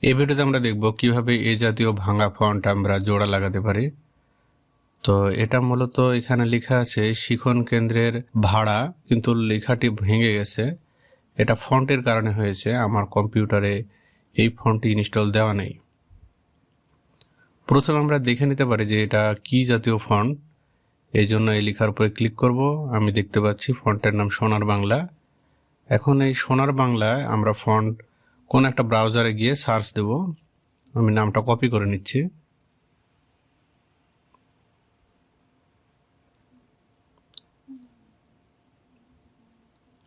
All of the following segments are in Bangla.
এই ভিডিওতে আমরা দেখব কিভাবে এই জাতীয় ভাঙা ফন্ট আমরা জোড়া লাগাতে পারি। তো এটা মূলত এখানে লেখা আছে শিখন কেন্দ্রের ভাড়া, কিন্তু লেখাটি ভেঙে গেছে। এটা ফন্টের কারণে হয়েছে, আমার কম্পিউটারে এই ফন্টটি ইনস্টল দেওয়া নেই। প্রথমে আমরা দেখে নিতে পারি যে এটা কি জাতীয় ফন্ট। এই জন্য এই লেখার উপরে ক্লিক করব। আমি দেখতে পাচ্ছি ফন্টের নাম সোনার বাংলা। এখন এই সোনার বাংলায় আমরা ফন্ট কোন একটা ব্রাউজারে গিয়ে সার্চ দেব। আমি নামটা কপি করে নিচ্ছি।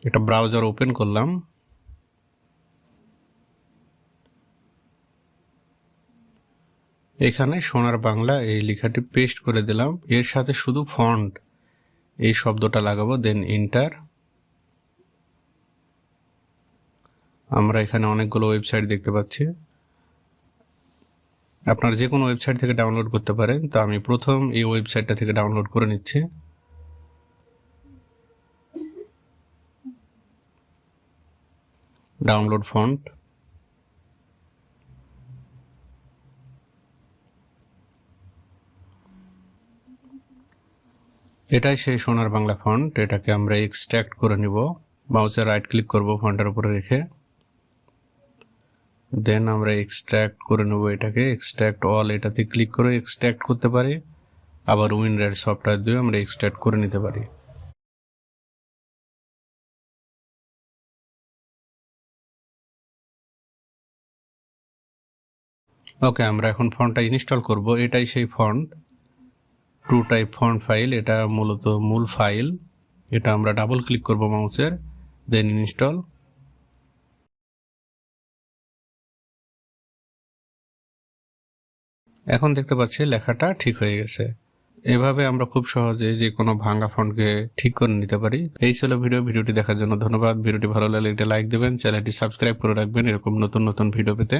এটা ব্রাউজার ওপেন করলাম। এখানে সোনার বাংলা এই লেখাটি পেস্ট করে দিলাম। এর সাথে শুধু ফন্ট এই শব্দটা লাগাবো, দেন এন্টার। আমরা এখানে অনেকগুলো ওয়েবসাইট দেখতে পাচ্ছি। আপনারা যে কোনো ওয়েবসাইট থেকে ডাউনলোড করতে পারেন। তো আমি প্রথম এই ওয়েবসাইটটা থেকে ডাউনলোড করে নিচ্ছি। Download font. এটাই সেই সোনার বাংলা ফন্ট। এটাকে আমরা এক্সট্রাক্ট করে নিব। মাউসে রাইট ক্লিক করব ফন্টের উপরে রেখে, দেন আমরা এক্সট্রাক্ট করে নেব। এটাকে এক্সট্রাক্ট অল এটাতে ক্লিক করে এক্সট্রাক্ট করতে পারি, আবার উইনরাইট সফটওয়্যার দিয়ে আমরা এক্সট্রাক্ট করে নিতে পারি। ওকে, আমরা এখন ফন্টটা ইনস্টল করব। এটাই সেই font, to type font file. এটা মূলত মূল ফাইল। এটা আমরা ডাবল ক্লিক করব মাউসের, দেন ইনস্টল। এখন দেখতে পাচ্ছি লেখাটা ঠিক হয়ে গেছে। এভাবে আমরা খুব সহজে যে কোনো ভাঙা ফন্টকে ঠিক করে নিতে পারি। এই ছিল ভিডিওটি দেখার জন্য ধন্যবাদ। ভিডিওটি ভালো লাগলে একটা লাইক দেবেন, চ্যানেলটি সাবস্ক্রাইব করে রাখবেন এরকম নতুন নতুন ভিডিও পেতে।